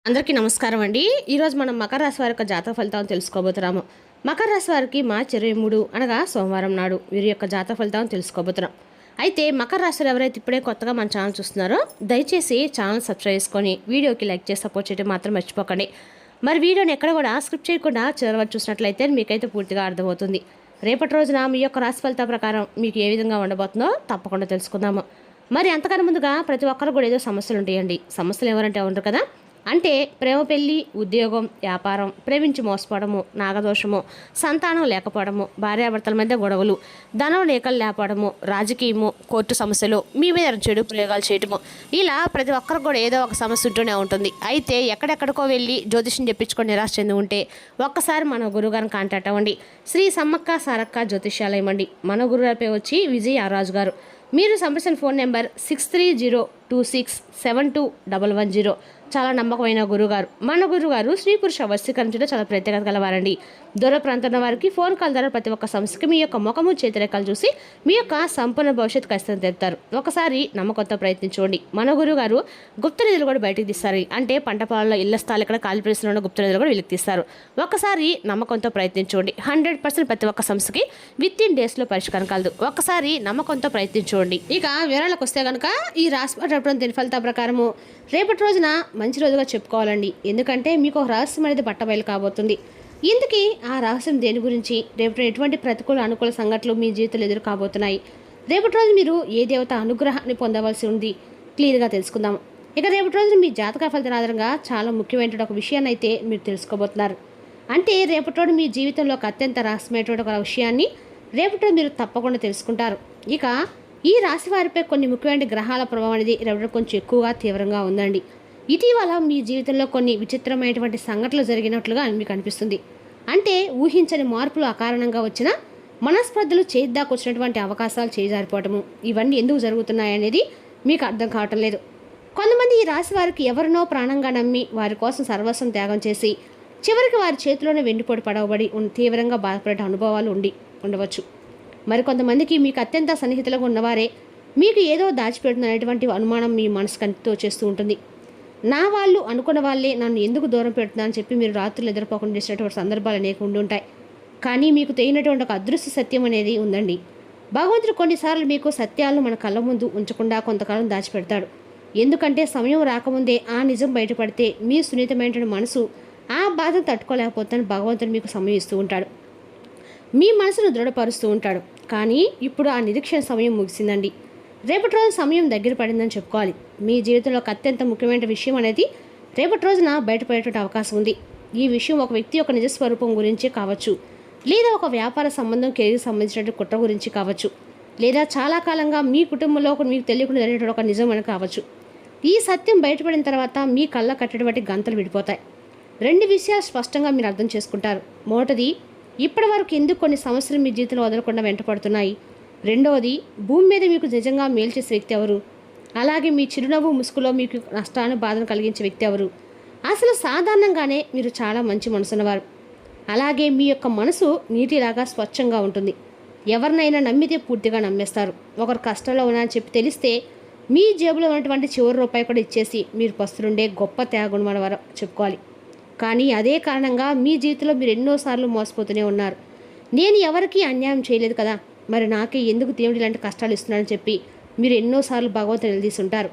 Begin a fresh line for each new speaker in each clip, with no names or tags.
అందరికీ నమస్కారం అండి. ఈరోజు మనం మకర రాశి వారి యొక్క జాతక ఫలితాలను తెలుసుకోబోతున్నాము. మకర రాశి వారికి మార్చి 23 అనగా సోమవారం నాడు వీరి యొక్క జాతక ఫలితాలను తెలుసుకోబోతున్నాం. అయితే మకర రాశిలో ఎవరైతే ఇప్పుడే కొత్తగా మన ఛానల్ చూస్తున్నారో దయచేసి ఛానల్ సబ్స్క్రైబ్ చేసుకొని వీడియోకి లైక్ చేసి సపోర్ట్ చేయడం మాత్రం మర్చిపోకండి. మరి వీడియోని ఎక్కడ కూడా స్క్రిప్ట్ చేయకుండా చివరి వరకు చూసినట్లయితే మీకైతే పూర్తిగా అర్థమవుతుంది. రేపటి రోజున మీ యొక్క రాశి ఫలితాల ప్రకారం మీకు ఏ విధంగా ఉండబోతుందో తప్పకుండా తెలుసుకుందాము. మరి అంతకన్నా ముందుగా ప్రతి ఒక్కరు కూడా ఏదో సమస్యలు ఉంటాయండి. సమస్యలు ఎవరంటే ఉండరు కదా. అంటే ప్రేమ, పెళ్లి, ఉద్యోగం, వ్యాపారం, ప్రేమించి మోసపోవడము, నాగదోషము, సంతానం లేకపోవడము, భార్యాభర్తల మధ్య గొడవలు, ధనం లేకలు లేకపోవడము, రాజకీయము, కోర్టు సమస్యలు, మీ మీద చెడు ప్రయోగాలు చేయటము, ఇలా ప్రతి ఒక్కరు కూడా ఏదో ఒక సమస్య ఉంటూనే ఉంటుంది. అయితే ఎక్కడెక్కడికో వెళ్ళి జ్యోతిషం చెప్పించుకొని నిరాశ చెంది ఉంటే ఒక్కసారి మన గురువుగారిని కాంటాక్ట్ అవ్వండి. శ్రీ సమ్మక్క సారక్క జ్యోతిష్యాలయం అండి. మన గురుగారి పేరు వచ్చి విజయ్ ఆరాజు గారు. మీరు సంప్రదించిన ఫోన్ నెంబర్ 6302267210. చాలా నమ్మకమైన గురుగారు. మన గురుగారు స్త్రీ పురుష వశీకరించడం చాలా ప్రత్యేకత గలవారండి. దూర ప్రాంతంలో వారికి ఫోన్ కాల్ ద్వారా ప్రతి ఒక్క సమస్యకి మీ యొక్క ముఖము చేతిరేఖలు చూసి మీ యొక్క సంపూర్ణ భవిష్యత్తు ఖచ్చితంగా తెలుపుతారు. ఒకసారి నమ్మకంతో ప్రయత్నించుకోండి. మన గురుగారు గుప్త నిధులు కూడా బయటకు తీస్తారు. అంటే పంట పొలాల్లో ఇళ్ల స్థలాలు ఇక్కడ ఖాళీ ప్రదేశంలో గుప్త నిధులు కూడా వెలికి తీస్తారు. ఒకసారి నమ్మకంతో ప్రయత్నించుకోండి. 100% ప్రతి ఒక్క సమస్యకి విత్ ఇన్ డేస్లో పరిష్కారం కలదు. ఒకసారి నమ్మకంతో ప్రయత్నించుకోండి. ఇక వివరాలకు వస్తే కనుక ఈ రాశి దీని ఫలితాల ప్రకారము రేపటి రోజున మంచి రోజుగా చెప్పుకోవాలండి. ఎందుకంటే మీకు ఒక రహస్యం అనేది బట్టబయలు కాబోతుంది. ఇందుకీ ఆ రహస్యం దేని గురించి, రేపటి ఎటువంటి ప్రతికూల అనుకూల సంఘటనలు మీ జీవితంలో ఎదురు కాబోతున్నాయి, రేపటి రోజు మీరు ఏ దేవత అనుగ్రహాన్ని పొందవలసి ఉంది క్లియర్గా తెలుసుకుందాం. ఇక రేపటి రోజు మీ జాతక ఫలితాల ఆధారంగా చాలా ముఖ్యమైనటువంటి ఒక విషయాన్ని అయితే మీరు తెలుసుకోబోతున్నారు. అంటే రేపటి రోజు మీ జీవితంలో ఒక అత్యంత రహస్యమైనటువంటి ఒక విషయాన్ని రేపటి రోజు మీరు తప్పకుండా తెలుసుకుంటారు. ఇక ఈ రాశి వారిపై కొన్ని ముఖ్యమైన గ్రహాల ప్రభావం అనేది రేపటి కొంచెం ఎక్కువగా తీవ్రంగా ఉందండి. ఇటీవల మీ జీవితంలో కొన్ని విచిత్రమైనటువంటి సంఘటనలు జరిగినట్లుగా మీకు అనిపిస్తుంది. అంటే ఊహించని మార్పులు అకారణంగా వచ్చిన మనస్పర్ధలు చేద్దాకొచ్చినటువంటి అవకాశాలు చేజారిపోవటము, ఇవన్నీ ఎందుకు జరుగుతున్నాయనేది మీకు అర్థం కావటం లేదు. కొంతమంది ఈ రాశి వారికి ఎవరినో ప్రాణంగా నమ్మి వారి కోసం సర్వస్వం త్యాగం చేసి చివరికి వారి చేతిలోనే వెండిపోటు పడవబడి తీవ్రంగా బాధపడే అనుభవాలు ఉండవచ్చు. మరికొంతమందికి మీకు అత్యంత సన్నిహితులుగా ఉన్నవారే మీకు ఏదో దాచిపెడుతున్నటువంటి అనుమానం మీ మనసుకంతో చేస్తూ ఉంటుంది. నా వాళ్ళు అనుకున్న వాళ్ళే నన్ను ఎందుకు దూరం పెడుతున్నారని చెప్పి మీరు రాత్రులు ఎదుర్కోకుండా చేసినటువంటి సందర్భాలు అనేక ఉండి ఉంటాయి. కానీ మీకు తెలియనటువంటి ఒక అదృశ్య సత్యం అనేది ఉందండి. భగవంతుడు కొన్నిసార్లు మీకు సత్యాలను మన కళ్ళ ముందు ఉంచకుండా కొంతకాలం దాచిపెడతాడు. ఎందుకంటే సమయం రాకముందే ఆ నిజం బయటపడితే మీ సున్నితమైనటువంటి మనసు ఆ బాధను తట్టుకోలేకపోతే భగవంతుడు మీకు సమయం ఇస్తూ ఉంటాడు. మీ మనసును దృఢపరుస్తూ ఉంటాడు. కానీ ఇప్పుడు ఆ నిరీక్షణ సమయం ముగిసిందండి. రేపటి రోజు సమయం దగ్గర పడిందని చెప్పుకోవాలి. మీ జీవితంలో ఒక అత్యంత ముఖ్యమైన విషయం అనేది రేపటి రోజున బయటపడేటువంటి అవకాశం ఉంది. ఈ విషయం ఒక వ్యక్తి యొక్క నిజస్వరూపం గురించి కావచ్చు, లేదా ఒక వ్యాపార సంబంధం, కెరీర్ సంబంధించినటువంటి కుట్ర గురించి కావచ్చు, లేదా చాలా కాలంగా మీ కుటుంబంలో మీకు తెలియకుండా జరిగినటువంటి ఒక నిజం అని కావచ్చు. ఈ సత్యం బయటపడిన తర్వాత మీ కళ్ళ కట్టేటువంటి గంతలు విడిపోతాయి. 2 విషయాలు స్పష్టంగా మీరు అర్థం చేసుకుంటారు. మొదటిది, ఇప్పటి వరకు ఎందుకు కొన్ని సమస్యలు మీ జీవితంలో వదలకుండా వెంటపడుతున్నాయి. రెండవది, భూమి మీద మీకు నిజంగా మేలు చేసే వ్యక్తి ఎవరు, అలాగే మీ చిరునవ్వు ముసుగులో మీకు నష్టాన్ని బాధను కలిగించే వ్యక్తి ఎవరు. అసలు సాధారణంగానే మీరు చాలా మంచి మనసున్నవారు. అలాగే మీ యొక్క మనసు నీటిలాగా స్వచ్ఛంగా ఉంటుంది. ఎవరినైనా నమ్మితే పూర్తిగా నమ్మేస్తారు. ఒకరు కష్టంలో ఉన్నారని చెప్పి తెలిస్తే మీ జేబులో ఉన్నటువంటి చివరి రూపాయి కూడా ఇచ్చేసి మీరు పస్తులుండే గొప్ప త్యాగం మన చెప్పుకోవాలి. కానీ అదే కారణంగా మీ జీవితంలో మీరు ఎన్నోసార్లు మోసపోతూనే ఉన్నారు. నేను ఎవరికీ అన్యాయం చేయలేదు కదా, మరి నాకే ఎందుకు దేవుడు ఇలాంటి కష్టాలు ఇస్తున్నాడని చెప్పి మీరు ఎన్నోసార్లు భగవంతుని నిలదీస్తుంటారు.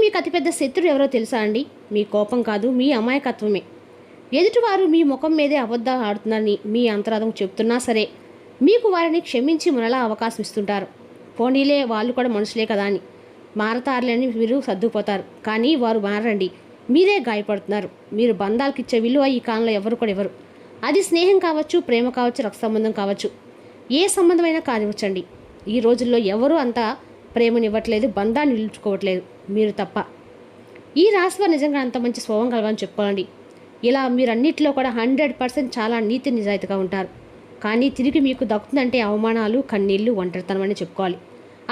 మీకు అతిపెద్ద శత్రువు ఎవరో తెలుసా అండి? మీ కోపం కాదు, మీ అమాయకత్వమే. ఎదుటివారు మీ ముఖం మీదే అబద్ధాలు ఆడుతున్నారని మీ అంతరాధం చెప్తున్నా సరే మీకు వారిని క్షమించి మనలా అవకాశం ఇస్తుంటారు. పోనీలే, వాళ్ళు కూడా మనుషులే కదా అని మారతారులేని మీరు సర్దుకుపోతారు. కానీ వారు మారండి, మీరే గాయపడుతున్నారు. మీరు బంధాలకు ఇచ్చే విలువ ఈ కాలంలో ఎవరు కూడా ఇవ్వరు. అది స్నేహం కావచ్చు, ప్రేమ కావచ్చు, రక్త సంబంధం కావచ్చు, ఏ సంబంధమైనా కానివ్వచ్చండి. ఈ రోజుల్లో ఎవరు అంతా ప్రేమనివ్వట్లేదు, బంధాన్ని నిలుచుకోవట్లేదు, మీరు తప్ప. ఈ రాశివారు నిజంగా అంత మంచి స్వభావం కలవని చెప్పుకోవాలండి. ఇలా మీరు అన్నింటిలో కూడా 100% చాలా నీతి నిజాయితీగా ఉంటారు. కానీ తిరిగి మీకు దక్కుతుందంటే అవమానాలు, కన్నీళ్లు, ఒంటరితనం అని చెప్పుకోవాలి.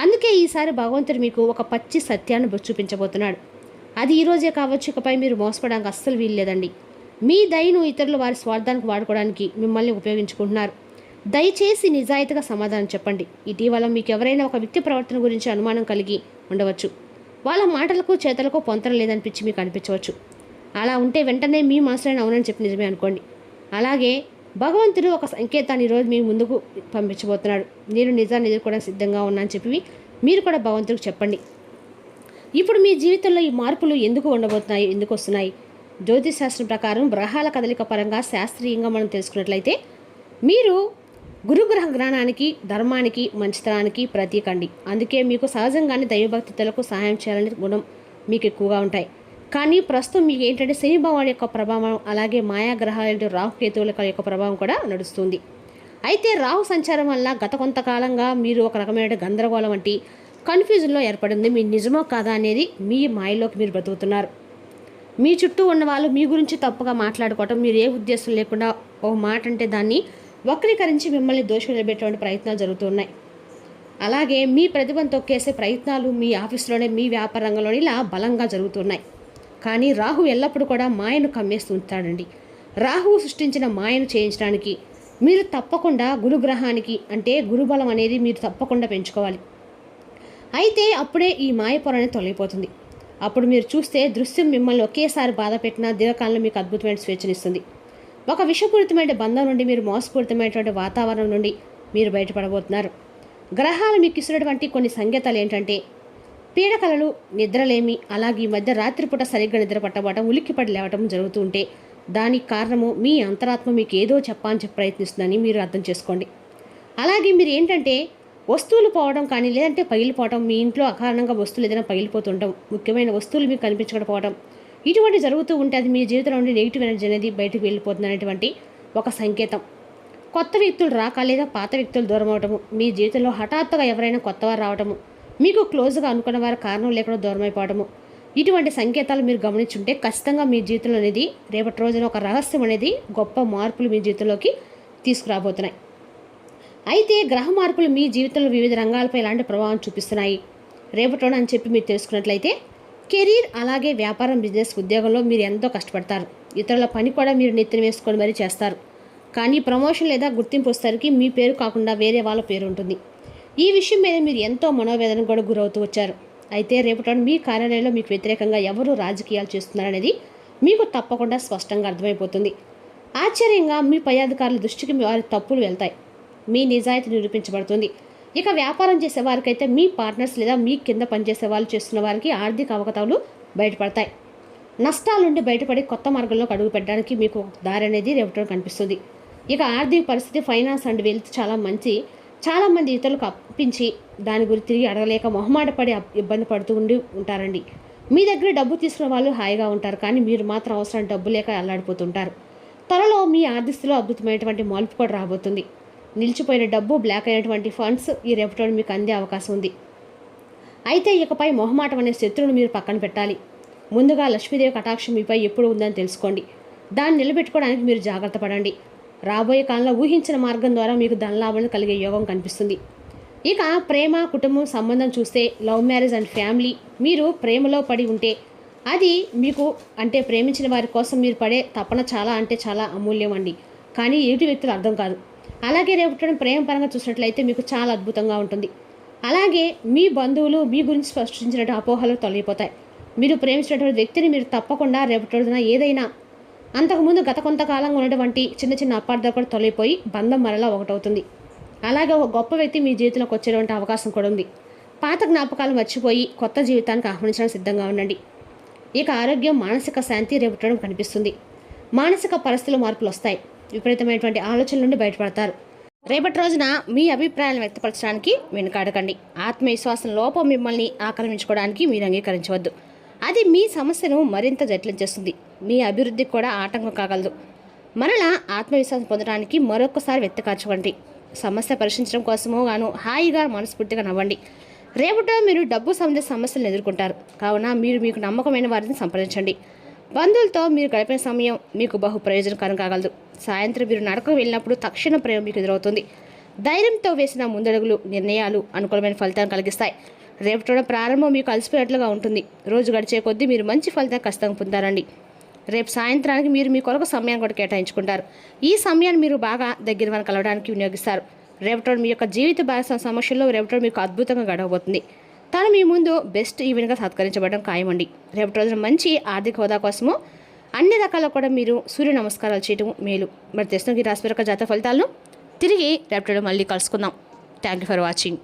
అందుకే ఈసారి భగవంతుడు మీకు ఒక పచ్చి సత్యాన్ని చూపించబోతున్నాడు. అది ఈరోజే కావచ్చు, ఇకపై మీరు మోసపడడానికి అస్సలు వీల్లేదండి. మీ దయను ఇతరులు వారి స్వార్థానికి వాడుకోవడానికి మిమ్మల్ని ఉపయోగించుకుంటున్నారు. దయచేసి నిజాయితీగా సమాధానం చెప్పండి. ఇటీవల మీకు ఎవరైనా ఒక వ్యక్తి ప్రవర్తన గురించి అనుమానం కలిగి ఉండవచ్చు. వాళ్ళ మాటలకు చేతలకు పొంతన లేదనిపించి మీకు అనిపించవచ్చు. అలా ఉంటే వెంటనే మీ మనసులోనే అవునని చెప్పి నిజమే అనుకోండి. అలాగే భగవంతుడు ఒక సంకేతాన్ని ఈరోజు మీ ముందుకు పంపించబోతున్నాడు. నేను నిజాన్ని ఎదుర్కోవడానికి సిద్ధంగా ఉన్నా అని చెప్పి మీరు కూడా భగవంతుడికి చెప్పండి. ఇప్పుడు మీ జీవితంలో ఈ మార్పులు ఎందుకు ఉండబోతున్నాయి, ఎందుకు వస్తున్నాయి? జ్యోతిష్ శాస్త్రం ప్రకారం గ్రహాల కదలిక పరంగా శాస్త్రీయంగా మనం తెలుసుకున్నట్లయితే మీరు గురుగ్రహ జ్ఞానానికి, ధర్మానికి, మంచితనానికి ప్రతీక అండి. అందుకే మీకు సహజంగానే దైవభక్తులకు సహాయం చేయాలనే గుణం మీకు ఎక్కువగా ఉంటాయి. కానీ ప్రస్తుతం మీకు ఏంటంటే శని భగవాన్ యొక్క ప్రభావం, అలాగే మాయాగ్రహాలు రాహుకేతువుల యొక్క ప్రభావం కూడా నడుస్తుంది. అయితే రాహు సంచారం వల్ల గత కొంతకాలంగా మీరు ఒక రకమైన గందరగోళం వంటి కన్ఫ్యూజన్లో ఏర్పడింది. మీ నిజమో కాదా అనేది మీ మాయలోకి మీరు బ్రతుకుతున్నారు. మీ చుట్టూ ఉన్న వాళ్ళు మీ గురించి తప్పుగా మాట్లాడుకోవటం, మీరు ఏ ఉద్దేశం లేకుండా ఒక మాట అంటే దాన్ని వక్రీకరించి మిమ్మల్ని దోషం నిలబెట్టేటువంటి ప్రయత్నాలు జరుగుతున్నాయి. అలాగే మీ ప్రతిభను తొక్కేసే ప్రయత్నాలు మీ ఆఫీస్లోనే, మీ వ్యాపార రంగంలోనే ఇలా బలంగా జరుగుతున్నాయి. కానీ రాహు ఎల్లప్పుడూ కూడా మాయను కమ్మేస్తూ ఉంటాడండి. రాహువు సృష్టించిన మాయను చేయించడానికి మీరు తప్పకుండా గురుగ్రహానికి అంటే గురుబలం అనేది మీరు తప్పకుండా పెంచుకోవాలి. అయితే అప్పుడే ఈ మాయ పొర అనేది తొలగిపోతుంది. అప్పుడు మీరు చూస్తే దృశ్యం మిమ్మల్ని ఒకేసారి బాధ పెట్టినా దీర్ఘకాలంలో మీకు అద్భుతమైన స్వేచ్ఛనిస్తుంది. ఒక విషపూరితమైన బంధం నుండి, మీరు మోసపూరితమైనటువంటి వాతావరణం నుండి మీరు బయటపడబోతున్నారు. గ్రహాలు మీకు ఇస్తున్నటువంటి కొన్ని సంకేతాలు ఏంటంటే పీడకలలు, నిద్రలేమి, అలాగే ఈ మధ్య రాత్రిపూట సరిగ్గా నిద్ర పట్టబడటం, ఉలిక్కిపడి లేవటం జరుగుతూ ఉంటే దానికి కారణము మీ అంతరాత్మ మీకు ఏదో చెప్పాలని ప్రయత్నిస్తుందని మీరు అర్థం చేసుకోండి. అలాగే మీరు ఏంటంటే వస్తువులు పోవడం కానీ, లేదంటే పగిలిపోవడం, మీ ఇంట్లో అకారణంగా వస్తువులు ఏదైనా పగిలిపోతుండటం, ముఖ్యమైన వస్తువులు మీకు కనిపించకపోవడం, ఇటువంటి జరుగుతూ ఉంటే అది మీ జీవితంలో ఉండి నెగిటివ్ ఎనర్జీ అనేది బయటకు వెళ్ళిపోతుంది అనేటువంటి ఒక సంకేతం. కొత్త వ్యక్తులు రాక, లేదా పాత వ్యక్తులు దూరం అవటము, మీ జీవితంలో హఠాత్తుగా ఎవరైనా కొత్తవారు రావటము, మీకు క్లోజ్గా అనుకున్న వారు కారణం లేకుండా దూరం అయిపోవడము, ఇటువంటి సంకేతాలు మీరు గమనించుంటే ఖచ్చితంగా మీ జీవితంలో అనేది రేపటి రోజున ఒక రహస్యం అనేది గొప్ప మార్పులు మీ జీవితంలోకి తీసుకురాబోతున్నాయి. అయితే గ్రహ మార్పులు మీ జీవితంలో వివిధ రంగాలపై ఎలాంటి ప్రభావం చూపిస్తున్నాయి రేపటి రోజున అని చెప్పి మీరు తెలుసుకున్నట్లయితే కెరీర్, అలాగే వ్యాపారం, బిజినెస్, ఉద్యోగంలో మీరు ఎంతో కష్టపడతారు. ఇతరుల పని కూడా మీరు నెత్తిన వేసుకొని మరీ చేస్తారు. కానీ ప్రమోషన్ లేదా గుర్తింపు వచ్చేసరికి మీ పేరు కాకుండా వేరే వాళ్ళ పేరు ఉంటుంది. ఈ విషయం మీద మీరు ఎంతో మనోవేదన కూడా గురవుతూ వచ్చారు. అయితే రేపటి మీ కార్యాలయంలో మీకు వ్యతిరేకంగా ఎవరు రాజకీయాలు చేస్తున్నారనేది మీకు తప్పకుండా స్పష్టంగా అర్థమైపోతుంది. ఆశ్చర్యంగా మీ పై అధికారుల దృష్టికి వారి తప్పులు వెళ్తాయి. మీ నిజాయితీ నిరూపించబడుతుంది. ఇక వ్యాపారం చేసే వారికైతే మీ పార్ట్నర్స్ లేదా మీ కింద పనిచేసే వాళ్ళు చేస్తున్న వారికి ఆర్థిక అవకతవలు బయటపడతాయి. నష్టాల నుండి బయటపడి కొత్త మార్గంలోకి అడుగు పెట్టడానికి మీకు దారి అనేది రేపటి కనిపిస్తుంది. ఇక ఆర్థిక పరిస్థితి, ఫైనాన్స్ అండ్ వెల్త్ చాలామంది ఇతరులకు అప్పించి దాని గురించి తిరిగి అడగలేక మొహమాటపడి ఇబ్బంది పడుతూ ఉంటారండి. మీ దగ్గర డబ్బు తీసుకున్న వాళ్ళు హాయిగా ఉంటారు, కానీ మీరు మాత్రం అవసరం డబ్బు లేక అల్లాడిపోతుంటారు. త్వరలో మీ ఆర్థికలో అద్భుతమైనటువంటి మార్పు కూడా రాబోతుంది. నిలిచిపోయిన డబ్బు, బ్లాక్ అయినటువంటి ఫండ్స్ ఈ రేపటి మీకు అందే అవకాశం ఉంది. అయితే ఇకపై మొహమాటం అనే శత్రువును మీరు పక్కన పెట్టాలి. ముందుగా లక్ష్మీదేవి కటాక్షం మీపై ఎప్పుడు ఉందని తెలుసుకోండి. దాన్ని నిలబెట్టుకోవడానికి మీరు జాగ్రత్త పడండి. రాబోయే కాలంలో ఊహించిన మార్గం ద్వారా మీకు ధనలాభాలు కలిగే యోగం కనిపిస్తుంది. ఇక ప్రేమ, కుటుంబం సంబంధం చూస్తే లవ్ మ్యారేజ్ అండ్ ఫ్యామిలీ, మీరు ప్రేమలో పడి ఉంటే అది మీకు అంటే ప్రేమించిన వారి కోసం మీరు పడే తపన చాలా అంటే చాలా అమూల్యం అండి. కానీ ఎదుటి వ్యక్తులు అర్థం కాదు. అలాగే రేపటి ప్రేమ పరంగా చూసినట్లయితే మీకు చాలా అద్భుతంగా ఉంటుంది. అలాగే మీ బంధువులు మీ గురించి స్పష్టించినట్టు అపోహలు తొలగిపోతాయి. మీరు ప్రేమించినటువంటి వ్యక్తిని మీరు తప్పకుండా రేపటి రోజున ఏదైనా అంతకుముందు గత కొంతకాలంగా ఉన్నటువంటి చిన్న చిన్న అపార్థాలు కూడా తొలగిపోయి బంధం మరలా ఒకటవుతుంది. అలాగే ఒక గొప్ప వ్యక్తి మీ జీవితంలోకి వచ్చేటువంటి అవకాశం కూడా ఉంది. పాత జ్ఞాపకాలు మర్చిపోయి కొత్త జీవితానికి ఆహ్వానించడానికి సిద్ధంగా ఉండండి. ఇక ఆరోగ్యం, మానసిక శాంతి రేపటి కనిపిస్తుంది. మానసిక పరిస్థితుల మార్పులు వస్తాయి. విపరీతమైనటువంటి ఆలోచనల నుండి బయటపడతారు. రేపటి రోజున మీ అభిప్రాయాలను వ్యక్తపరచడానికి వెనుకాడకండి. ఆత్మవిశ్వాసం లోపం మిమ్మల్ని ఆక్రమించుకోవడానికి మీరు అంగీకరించవద్దు. అది మీ సమస్యను మరింత జటిలం చేస్తుంది, మీ అభివృద్ధికి కూడా ఆటంకం కాగలదు. మరలా ఆత్మవిశ్వాసం పొందడానికి మరొకసారి వ్యక్తపరచండి. సమస్య పరిష్కరించడం కోసమో గాను హాయిగా మనస్ఫూర్తిగా నవ్వండి. రేపటి మీరు డబ్బు సంబంధిత సమస్యలను ఎదుర్కొంటారు. కావున మీరు మీకు నమ్మకమైన వారిని సంప్రదించండి. బంధువులతో మీరు గడిపిన సమయం మీకు బహు ప్రయోజనకరం కాగలదు. సాయంత్రం మీరు నడకకు వెళ్ళినప్పుడు తక్షణ ప్రేమ మీకు ఎదురవుతుంది. ధైర్యంతో వేసిన ముందడుగులు, నిర్ణయాలు అనుకూలమైన ఫలితాన్ని కలిగిస్తాయి. రేపటి ప్రారంభం మీకు అలసిపోయేట్లుగా ఉంటుంది. రోజు గడిచే కొద్దీ మీరు మంచి ఫలితాన్ని ఖచ్చితంగా పొందారండి. రేపు సాయంత్రానికి మీరు మీ కొరకు సమయాన్ని కూడా కేటాయించుకుంటారు. ఈ సమయాన్ని మీరు బాగా దగ్గర వారిని కలవడానికి వినియోగిస్తారు. రేపటి మీ యొక్క జీవిత భాగస్వామ్య సమస్యల్లో రేపటి మీకు అద్భుతంగా గడవబోతుంది. తను మీ ముందు బెస్ట్ ఈవెంట్గా సత్కరించబడడం ఖాయమండి. రేపటి రోజున మంచి ఆర్థిక హోదా కోసము, అన్ని రకాల కూడా మీరు సూర్య నమస్కారాలు చేయడం మేలు. మరి తెస్తున్న ఈ రాశి యొక్క జాతక ఫలితాలను తిరిగి రేపటి మళ్ళీ కలుసుకుందాం. Thank you for watching.